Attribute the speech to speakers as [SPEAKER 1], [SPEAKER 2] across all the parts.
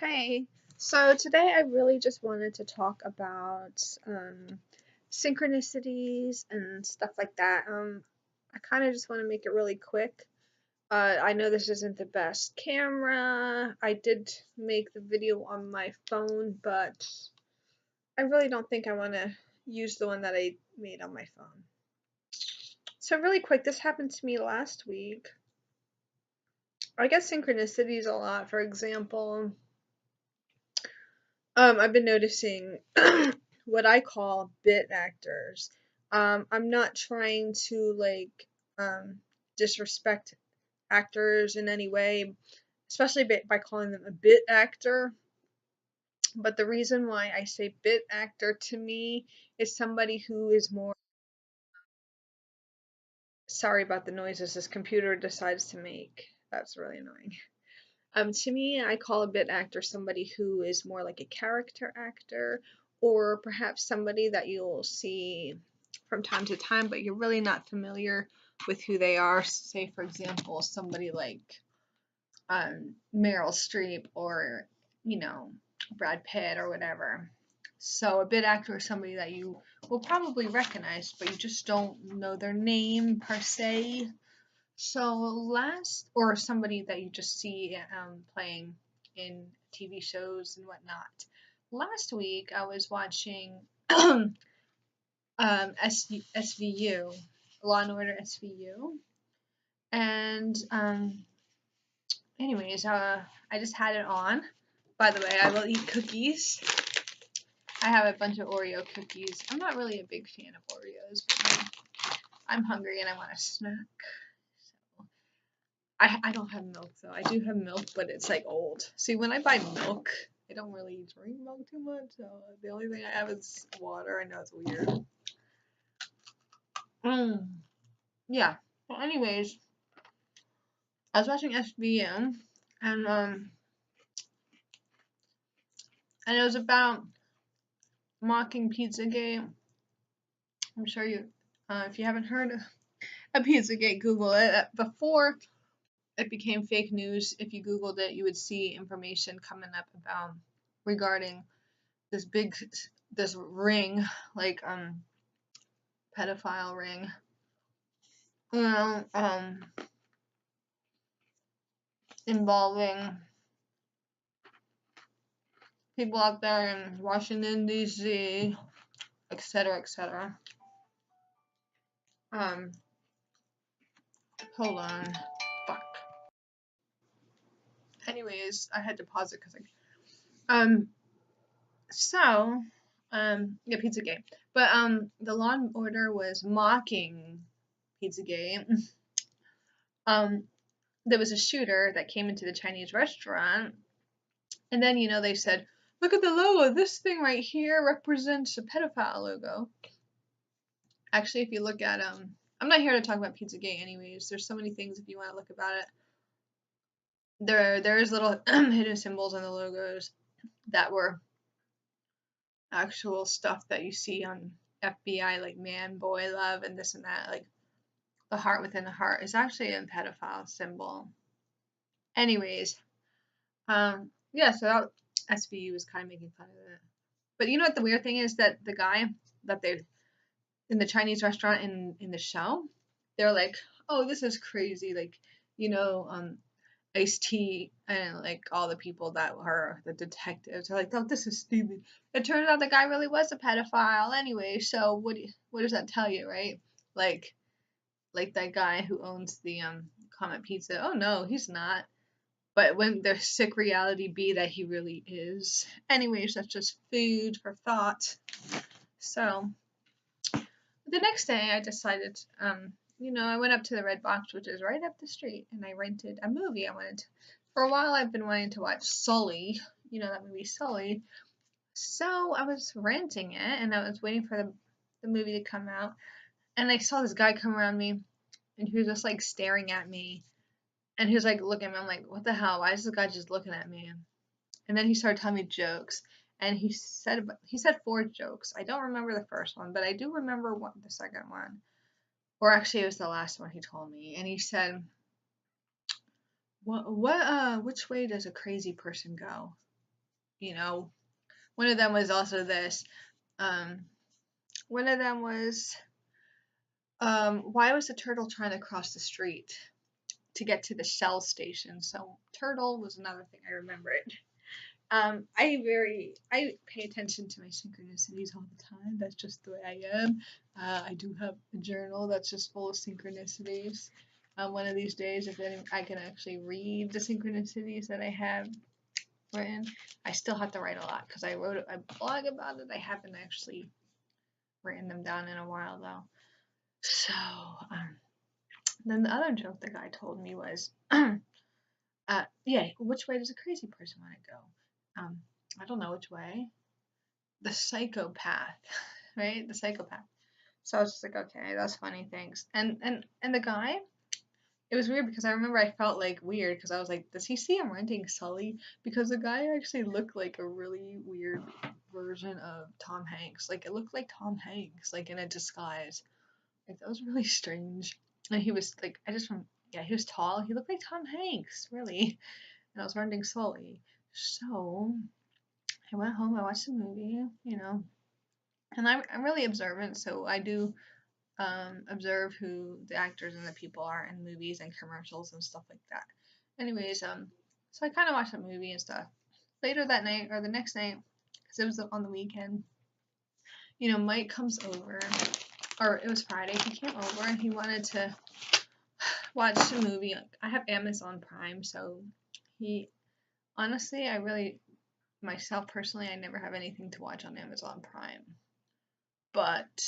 [SPEAKER 1] Hey, so today I really just wanted to talk about synchronicities and stuff like that. I kind of just want to make it really quick. I know this isn't the best camera. I did make the video on my phone, but I really don't think I want to use the one that I made on my phone. So really quick, this happened to me last week. I get synchronicities a lot. For example, I've been noticing what I call bit actors. I'm not trying to disrespect actors in any way, especially by calling them a bit actor. But the reason why I say bit actor to me is somebody who is more. Sorry about the noises this computer decides to make. That's really annoying. To me, I call a bit actor somebody who is more like a character actor, or perhaps somebody that you'll see from time to time, but you're really not familiar with who they are. Say, for example, somebody like Meryl Streep or, you know, Brad Pitt or whatever. So a bit actor is somebody that you will probably recognize, but you just don't know their name per se. So or somebody that you just see playing in TV shows and whatnot. Last week I was watching SVU, Law and Order SVU, and anyways, I just had it on. By the way, I will eat cookies. I have a bunch of Oreo cookies. I'm not really a big fan of Oreos, but I'm hungry and I want a snack. I don't have milk though. I do have milk, but it's like old. See, when I buy milk, I don't really drink milk too much. So the only thing I have is water. I know it's weird. Yeah. Well, anyways, I was watching SVM, and it was about mocking Pizzagate. I'm sure if you haven't heard of Pizzagate, Google it. Before it became fake news, if you Googled it, you would see information coming up about regarding this ring, like pedophile ring. Involving people out there in Washington D.C., etc., etc. Hold on. Fuck. Anyways, I had to pause it because yeah, Pizzagate. But the Law and Order was mocking Pizzagate. There was a shooter that came into the Chinese restaurant, and then they said, "Look at the logo. This thing right here represents a pedophile logo." Actually, if you look at I'm not here to talk about Pizzagate anyways. There's so many things if you want to look about it. There's little hidden symbols on the logos that were actual stuff that you see on FBI, like man, boy, love, and this and that. Like the heart within the heart is actually a pedophile symbol. Anyways, yeah, so that SVU was kind of making fun of it. But you know what the weird thing is, that the guy that they in the Chinese restaurant in the show, they're like, "Oh, this is crazy!" Like, Ice-T and like all the people that were the detectives are like, "Oh, this is stupid." It turns out the guy really was a pedophile anyway. So what does that tell you, right? Like that guy who owns the Comet Pizza. Oh no, he's not. But when the sick reality be that he really is. Anyways, that's just food for thought. So the next day I decided, I went up to the Red Box, which is right up the street, and I rented a movie. For a while I've been wanting to watch Sully, that movie Sully. So I was renting it, and I was waiting for the movie to come out, and I saw this guy come around me, and he was just like staring at me, and he was like looking at me. I'm like, what the hell? Why is this guy just looking at me? And then he started telling me jokes. And he said 4 jokes. I don't remember the first one, but I do remember the second one. Or actually, it was the last one he told me. And he said, which way does a crazy person go? you know, one of them was also this. One of them was, why was the turtle trying to cross the street to get to the Shell station? So turtle was another thing I remembered. I pay attention to my synchronicities all the time. That's just the way I am. I do have a journal that's just full of synchronicities. One of these days, if I can actually read the synchronicities that I have written, I still have to write a lot because I wrote a blog about it. I haven't actually written them down in a while though. So, then the other joke the guy told me was, yeah, which way does a crazy person want to go? I don't know which way. The psychopath, right? The psychopath. So I was just like, okay, that's funny, thanks. And the guy, it was weird because I remember I felt like weird because I was like, does he see I'm renting Sully? Because the guy actually looked like a really weird version of Tom Hanks. Like it looked like Tom Hanks, like in a disguise. Like that was really strange. And he was like, yeah, he was tall. He looked like Tom Hanks, really. And I was renting Sully. So I went home, I watched the movie, and I'm really observant, so I do observe who the actors and the people are in movies and commercials and stuff like that. Anyways, so I kind of watched the movie and stuff. Later that night, or the next night, because it was on the weekend, Mike comes over, or it was Friday, he came over and he wanted to watch a movie. I have Amazon Prime, so honestly, myself personally, I never have anything to watch on Amazon Prime. But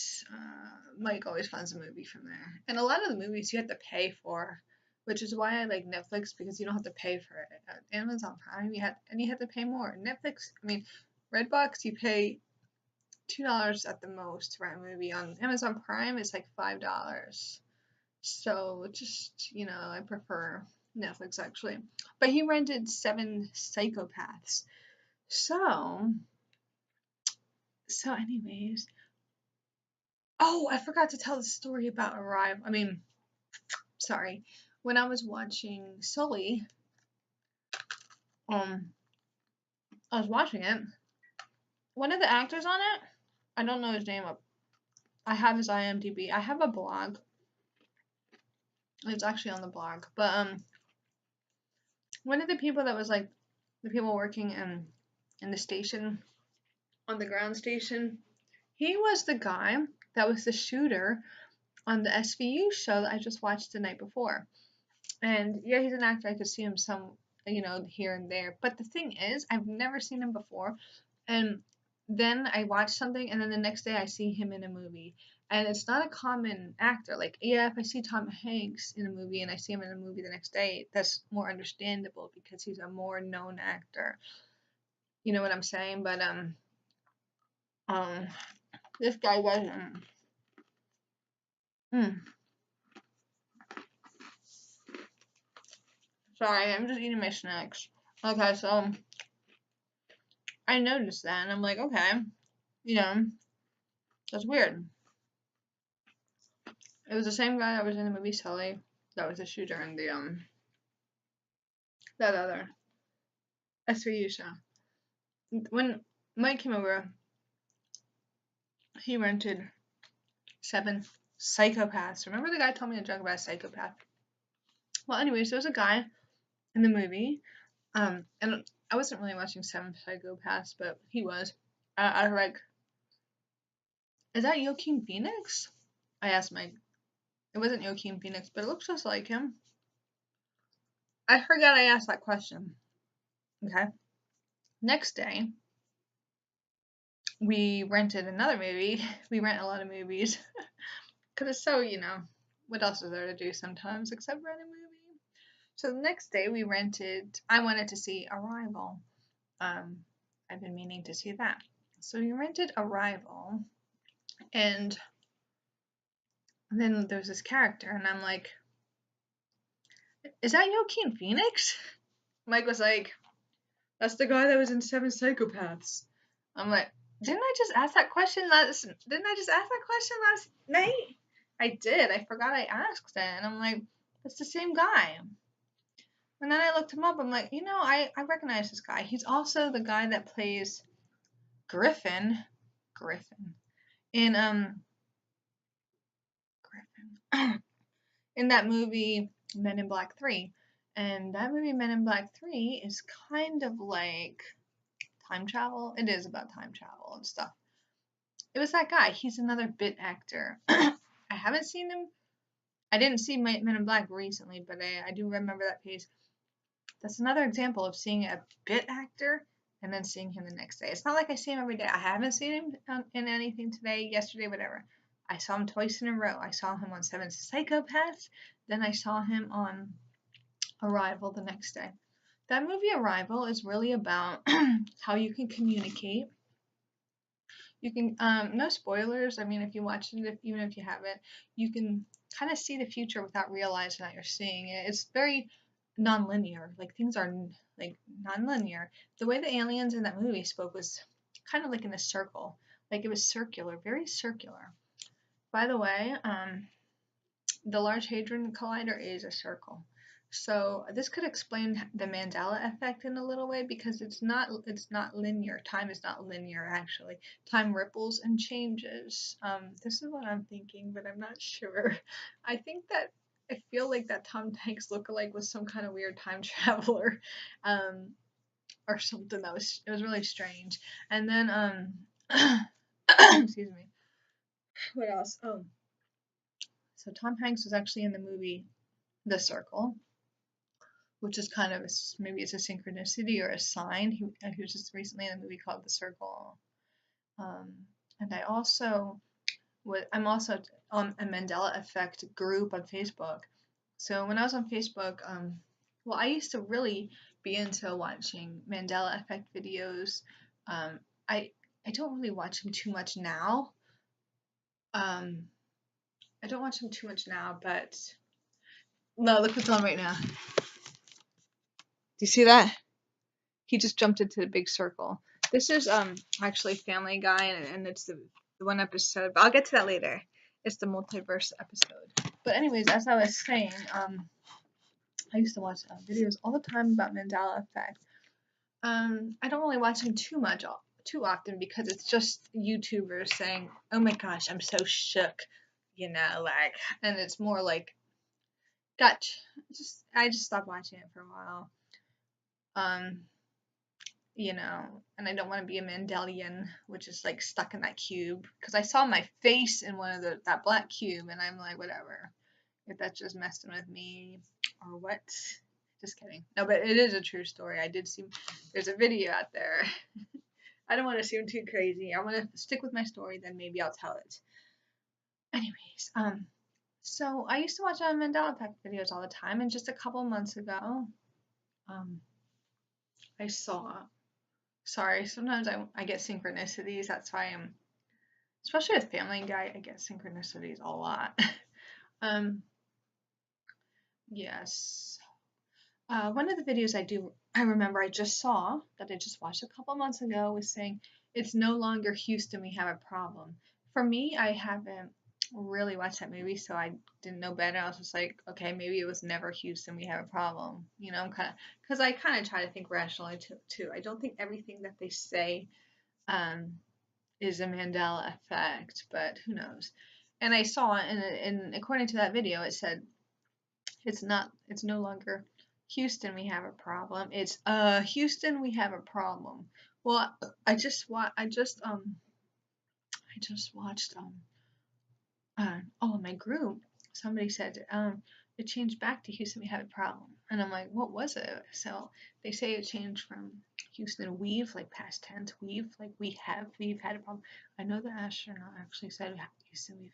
[SPEAKER 1] Mike always finds a movie from there. And a lot of the movies you have to pay for, which is why I like Netflix, because you don't have to pay for it. At Amazon Prime, you have to pay more. Netflix, Redbox, you pay $2 at the most to rent a movie. On Amazon Prime, it's like $5. So just, I prefer Netflix actually. But he rented 7 Psychopaths. So anyways, oh, I forgot to tell the story about Arrival. Sorry. When I was watching Sully, I was watching it. One of the actors on it, I don't know his name. I have his IMDb. I have a blog. It's actually on the blog. But one of the people that was like the people working in the station, on the ground station, he was the guy that was the shooter on the SVU show that I just watched the night before. And yeah, he's an actor. I could see him here and there. But the thing is, I've never seen him before. And then I watch something, and then the next day I see him in a movie. And it's not a common actor. Like, yeah, if I see Tom Hanks in a movie and I see him in a movie the next day, that's more understandable because he's a more known actor. You know what I'm saying? But this guy wasn't. Sorry, I'm just eating my snacks. Okay, so I noticed that, and I'm like, okay, that's weird. It was the same guy that was in the movie Sully, that was the shooter in the that other SVU show. When Mike came over, he rented 7 Psychopaths. Remember the guy told me a joke about a psychopath? Well, anyways, there was a guy in the movie, and I wasn't really watching 7 Psychopaths, but he was. I was like, is that Joaquin Phoenix? I asked Mike. It wasn't Joaquin Phoenix, but it looks just like him. I forgot I asked that question. Okay. Next day, we rented another movie. We rent a lot of movies because it's so, what else is there to do sometimes except rent a movie? So the next day I wanted to see Arrival. I've been meaning to see that. So we rented Arrival, and then there's this character, and I'm like, is that Joaquin Phoenix? Mike was like, that's the guy that was in 7 Psychopaths. I'm like, didn't I just ask that question last night? I did. I forgot I asked that. And I'm like, that's the same guy. And then I looked him up. I'm like, I recognize this guy. He's also the guy that plays Griffin in Griffin in that movie Men in Black 3. And that movie Men in Black 3 is kind of like time travel. It is about time travel and stuff. It was that guy. He's another bit actor. I haven't seen him. I didn't see Men in Black recently, but I do remember that piece. That's another example of seeing a bit actor and then seeing him the next day. It's not like I see him every day. I haven't seen him in anything today, yesterday, whatever. I saw him twice in a row. I saw him on Seven Psychopaths. Then I saw him on Arrival the next day. That movie Arrival is really about how you can communicate. You can no spoilers. I mean, if you watch it, even if you haven't, you can kind of see the future without realizing that you're seeing it. It's very non-linear. Like things are like non-linear. The way the aliens in that movie spoke was kind of like in a circle. Like it was circular, very circular. By the way, the Large Hadron Collider is a circle. So this could explain the Mandela effect in a little way because it's not linear. Time is not linear actually. Time ripples and changes. This is what I'm thinking, but I'm not sure. I feel like that Tom Hanks lookalike was some kind of weird time traveler, or something it was really strange. And then excuse me. What else? Oh, so Tom Hanks was actually in the movie The Circle, which is kind of maybe it's a synchronicity or a sign. He was just recently in a movie called The Circle, and I'm also on a Mandela Effect group on Facebook. So when I was on Facebook, well, I used to really be into watching Mandela Effect videos. I don't really watch them too much now. I don't watch them too much now, but no, look what's on right now. Do you see that? He just jumped into the big circle. This is actually Family Guy, and it's the one episode, but I'll get to that later. It's the multiverse episode. But anyways, as I was saying, I used to watch videos all the time about Mandela Effect. I don't really watch them too often because it's just YouTubers saying, "Oh my gosh, I'm so shook," like, and it's more like, "Gotcha." I just stopped watching it for a while. And I don't want to be a Mandelian, which is like stuck in that cube, because I saw my face in one of that black cube, and I'm like, whatever, if that's just messing with me or what. Just kidding. No, but it is a true story. I did see. There's a video out there. I don't want to seem too crazy. I want to stick with my story, then maybe I'll tell it. Anyways, so I used to watch Mandela Effect videos all the time, and just a couple months ago, I saw. Sorry, sometimes I get synchronicities. That's why especially with Family Guy, I get synchronicities a lot. Yes. One of the videos I remember I just saw that I just watched a couple months ago was saying it's no longer Houston, we have a problem. For me, I haven't really watched that movie, so I didn't know better. I was just like, okay, maybe it was never Houston, we have a problem. I'm kind of, because I kind of try to think rationally too. I don't think everything that they say is a Mandela effect, but who knows. And I saw, and according to that video, it said it's no longer Houston, we have a problem. It's Houston, we have a problem. Well, I just watched my group. Somebody said it changed back to Houston, we have a problem, and I'm like, what was it? So they say it changed from Houston, we've, like past tense, we've, like we've had a problem. I know the astronaut actually said Houston,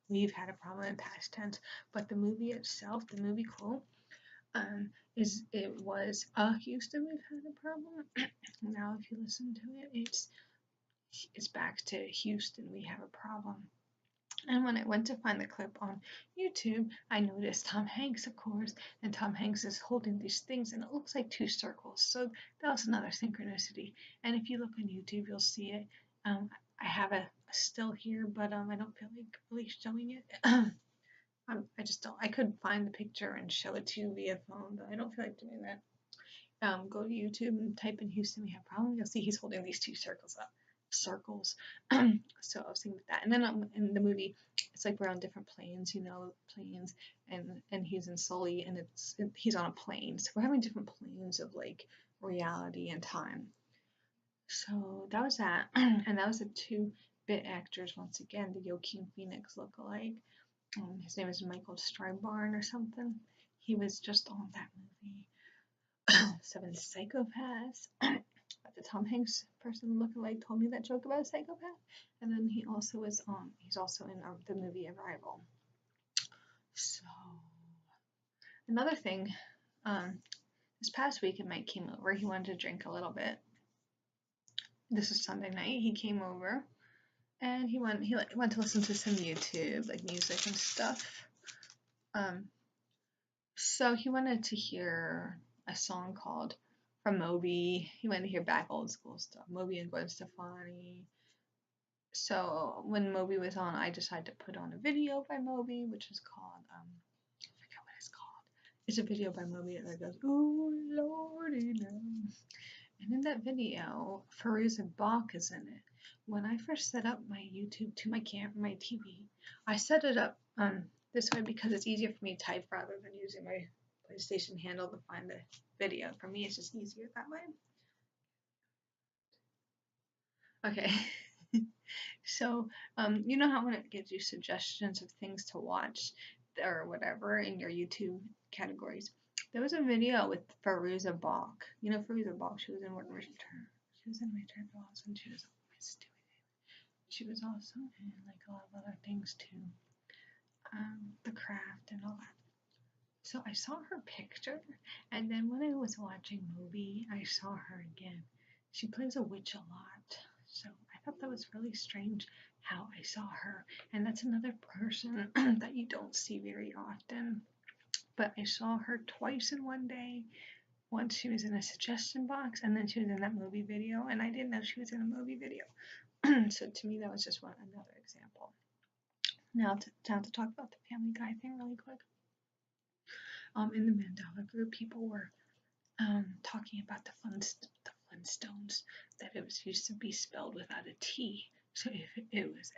[SPEAKER 1] we've had a problem in past tense, but the movie itself, the movie quote, it was Houston, we've had a problem. Now if you listen to it, it's back to Houston, we have a problem. And when I went to find the clip on YouTube, I noticed Tom Hanks, of course, and Tom Hanks is holding these things, and it looks like two circles. So that was another synchronicity. And if you look on YouTube, you'll see it. I have a still here, but I don't feel like really showing it. I just don't. I could find the picture and show it to you via phone, but I don't feel like doing that. go to YouTube and type in Houston we have problem, you'll see he's holding these two circles up. Circles. So I was thinking that. And then in the movie, it's like we're on different planes, planes, and he's in Sully, and he's on a plane. So we're having different planes of like reality and time. So that was that. And that was the two bit actors once again, the Joaquin Phoenix lookalike. His name is Michael Strybarn or something. He was just on that movie, Seven Psychopaths. The Tom Hanks person lookalike told me that joke about a psychopath, and then he also is he's also in the movie Arrival. So another thing, this past week Mike came over. He wanted to drink a little bit. This is Sunday night. He came over, and he went to listen to some YouTube like music and stuff. So he wanted to hear a song called from Moby. He wanted to hear back old school stuff, Moby and Gwen Stefani. So when Moby was on, I decided to put on a video by Moby, which is called I forget what it's called. It's a video by Moby that goes, "Ooh Lordy no." And in that video, Fairuza Balk is in it. When I first set up my YouTube to my TV, I set it up this way because it's easier for me to type rather than using my PlayStation handle to find the video. For me, it's just easier that way. Okay. So, you know how when it gives you suggestions of things to watch or whatever in your YouTube categories? There was a video with Fairuza Balk. You know Fairuza Balk, she was in Return. She was in Return to Oz, and she was She was also in like a lot of other things too. The Craft and all that. So I saw her picture, and then when I was watching Moby, I saw her again. She plays a witch a lot, so I thought that was really strange how I saw her. And that's another person that you don't see very often. But I saw her twice in one day. Once she was in a suggestion box, and then she was in that movie video, and I didn't know she was in a movie video. So to me, that was just another example. Now to talk about the Family Guy thing really quick. In the Mandela group, people were talking about the Flintstones, that it was used to be spelled without a T. So if it was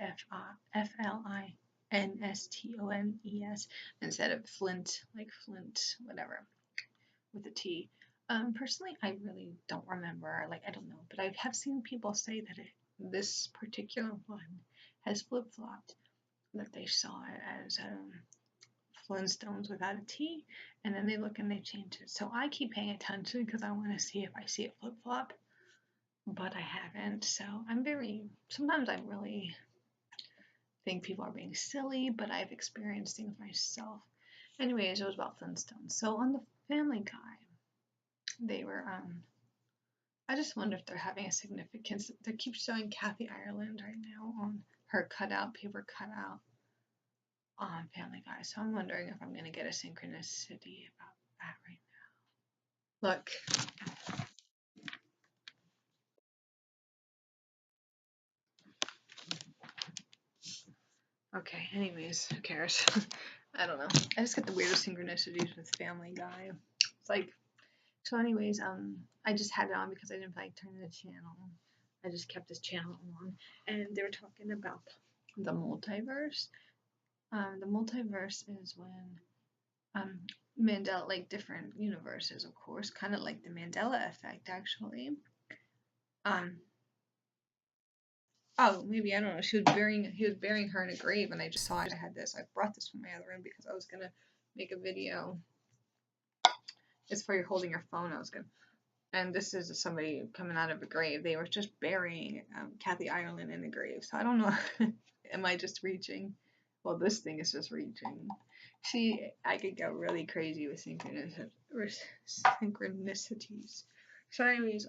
[SPEAKER 1] Flinstones instead of Flint, like Flint, whatever, with a T. Personally, I really don't remember. Like, I don't know, but I have seen people say that this particular one has flip-flopped, that they saw it as Flintstones without a T, and then they look and they change it. So I keep paying attention because I want to see if I see it flip-flop, but I haven't. So sometimes I really think people are being silly, but I've experienced things myself. Anyways, it was about Flintstones. So on the Family Guy, they were I just wonder if they're having a significance. They keep showing Kathy Ireland right now on her paper cutout on Family Guy. So I'm wondering if I'm going to get a synchronicity about that right now. Look. Okay, anyways, who cares? I don't know. I just get the weirdest synchronicities with Family Guy. It's like, so anyways, I just had it on because I didn't feel like turning the channel. I just kept this channel on, and they were talking about the multiverse. The multiverse is when Mandela, like different universes, of course, kind of like the Mandela effect, actually. Oh, maybe, I don't know. He was burying her in a grave, and I just saw I had this. I brought this from my other room because I was gonna make a video. It's for holding your phone. And this is somebody coming out of a grave. They were just burying Kathy Ireland in a grave. So I don't know. Am I just reaching? Well, this thing is just reaching. See, I could go really crazy with synchronicities. So anyways,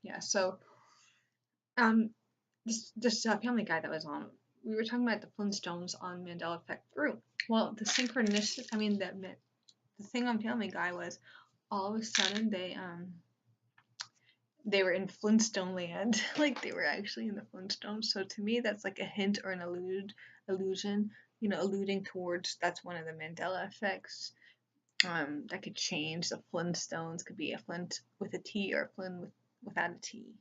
[SPEAKER 1] yeah, so this Family Guy that was on, we were talking about the Flintstones on Mandela Effect group. Well, the thing on Family Guy was all of a sudden they were in Flintstone land, like they were actually in the Flintstones. So to me, that's like a hint or an illusion, alluding towards that's one of the Mandela effects. That could change. The Flintstones could be a Flint with a T or a Flint without a T.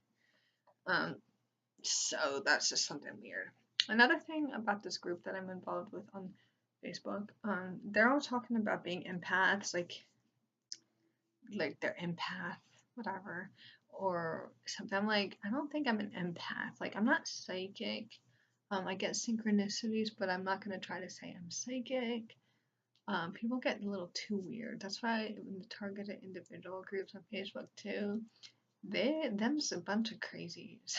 [SPEAKER 1] So that's just something weird. Another thing about this group that I'm involved with on Facebook, they're all talking about being empaths, like they're empath, whatever, or something. I'm like, I don't think I'm an empath. Like, I'm not psychic. I get synchronicities, but I'm not gonna try to say I'm psychic. People get a little too weird. That's why in the targeted individual groups on Facebook too, them's a bunch of crazies.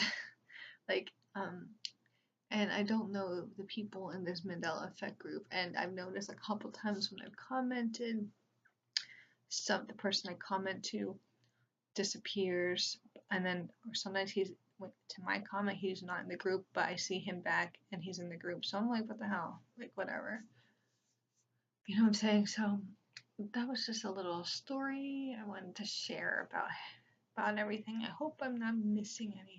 [SPEAKER 1] like, and I don't know the people in this Mandela effect group, and I've noticed a couple times when I've commented, the person I comment to disappears, and then or sometimes he's to my comment he's not in the group, but I see him back and he's in the group. So I'm like, what the hell? Like, whatever. You know what I'm saying? So that was just a little story I wanted to share about everything. I hope I'm not missing anything.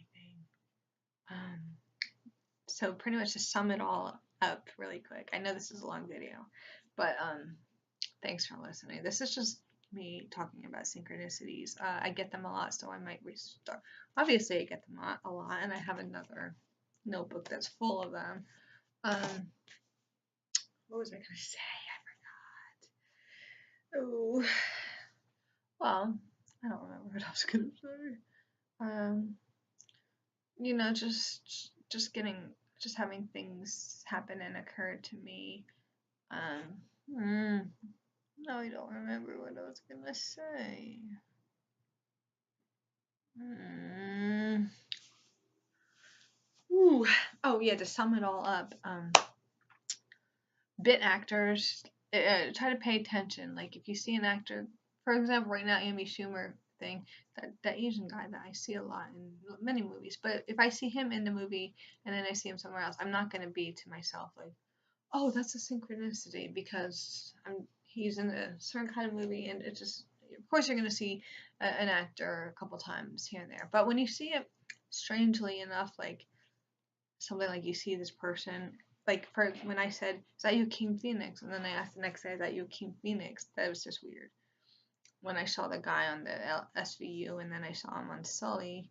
[SPEAKER 1] So pretty much to sum it all up really quick. I know this is a long video, but thanks for listening. This is just me talking about synchronicities. I get them a lot, so I might restart. Obviously, I get them a lot, and I have another notebook that's full of them. What was I gonna say? I forgot. Oh, well, I don't remember what I was gonna say. You know, just having things happen and occur to me. No, I don't remember what I was gonna say. Ooh. Oh yeah, to sum it all up, bit actors try to pay attention. Like if you see an actor, for example, right now Amy Schumer thing, that Asian guy that I see a lot in many movies. But if I see him in the movie and then I see him somewhere else, I'm not gonna be to myself like, oh, that's a synchronicity because he's in a certain kind of movie, and it just, of course, you're gonna see an actor a couple times here and there. But when you see it, strangely enough, like something like you see this person, like for when I said, "Is that Joaquin Phoenix?" and then I asked the next day, "Is that Joaquin Phoenix?" That was just weird. When I saw the guy on the SVU and then I saw him on Sully,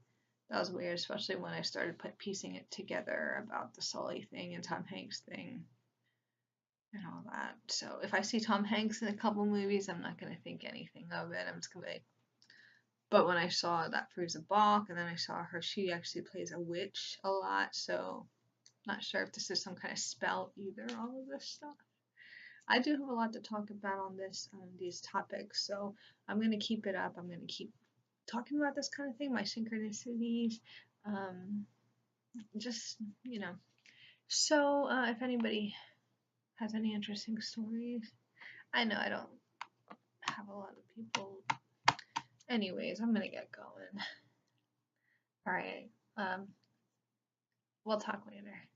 [SPEAKER 1] that was weird, especially when I started piecing it together about the Sully thing and Tom Hanks thing and all that. So if I see Tom Hanks in a couple movies, I'm not gonna think anything of it. I'm just gonna be like, but when I saw that Fruza Balk and then I saw her, she actually plays a witch a lot, so not sure if this is some kind of spell either, all of this stuff. I do have a lot to talk about on these topics, so I'm gonna keep it up. I'm gonna keep talking about this kind of thing, my synchronicities, just So if anybody has any interesting stories, I know I don't have a lot of people. Anyways, I'm gonna get going. All right. We'll talk later.